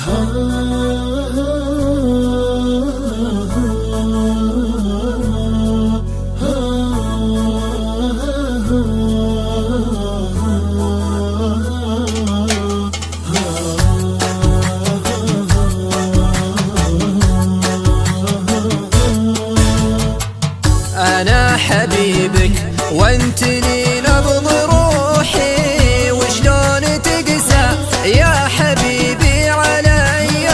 أنا حبيبك وانت لي نبض روحي، وشلون تقسى يا حبيبي علي،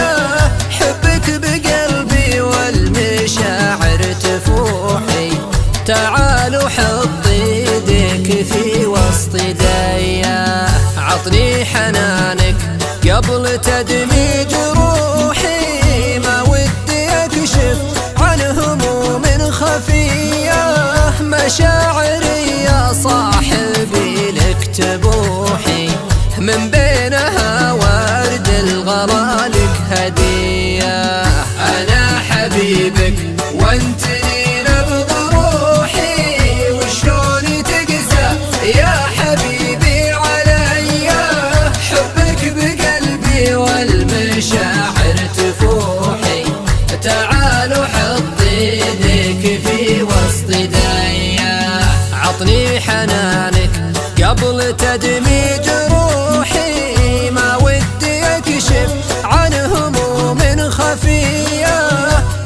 حبك بقلبي والمشاعر تفوحي. تعال وحط ايديك في وسط ايديا، عطني حنانك قبل تدمي جروحي، ما ودي اكشف عن هموم خفية، مشاعري يا صاحبي لك تبوحي، من بينها ورد الغلا لك هدية. أنا حبيبك وانت لي نبض روحي، وشلون تقسى يا حبيبي علي، حبك بقلبي والمشاعر تفوحي. تعال وحط ايديك في وسط ايديا، عطني حنانك قبل تدمي جروحي، ما ودي اكشف عن هموم خفية،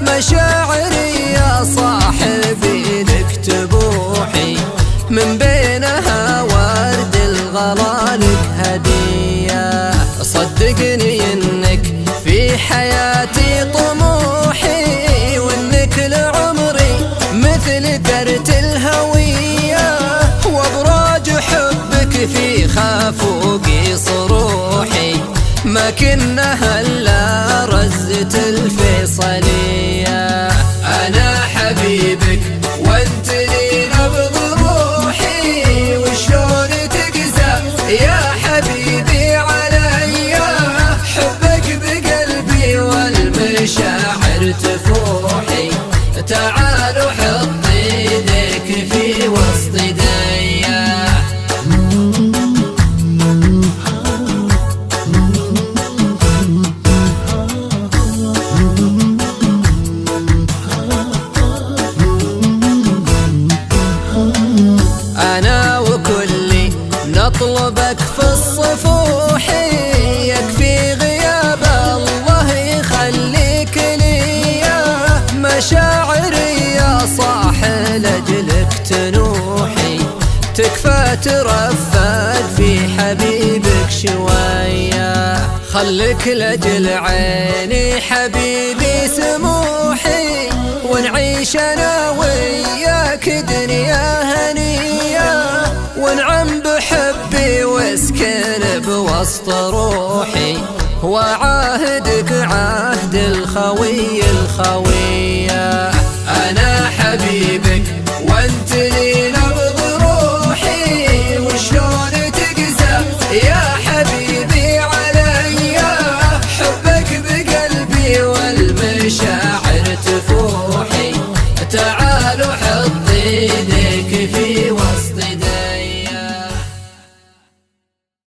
مشاعري يا صاحبي لك تبوحي، من بينها ورد الغلا لك هدية. صدقني انك في حياتي طموحي، وانك لعمري مثل درت الهوية، وابراج حبك في خافوقي صروحي، ما كنها الا رزة الفيصلية. أنا حبيبك وانت لي نبض روحي، وشلون تقسى يا حبيبي علي، حبك بقلبي والمشاعر تفوحي. تعال وحط ايديك في وسط ايديا. أنا وكلي نطلبك في الصفوح، يكفي غياب الله يخليك ليا، مشاعري يا صاح لأجلك تنوحي، تكفى ترفد في حبيبك شوية، خلك لأجل عيني حبيبي سموحي، ونعيش أنا وياك دنيا هنية، ونعم بحبي واسكن بوسط روحي، وعاهدك عهد الخوي الخوي.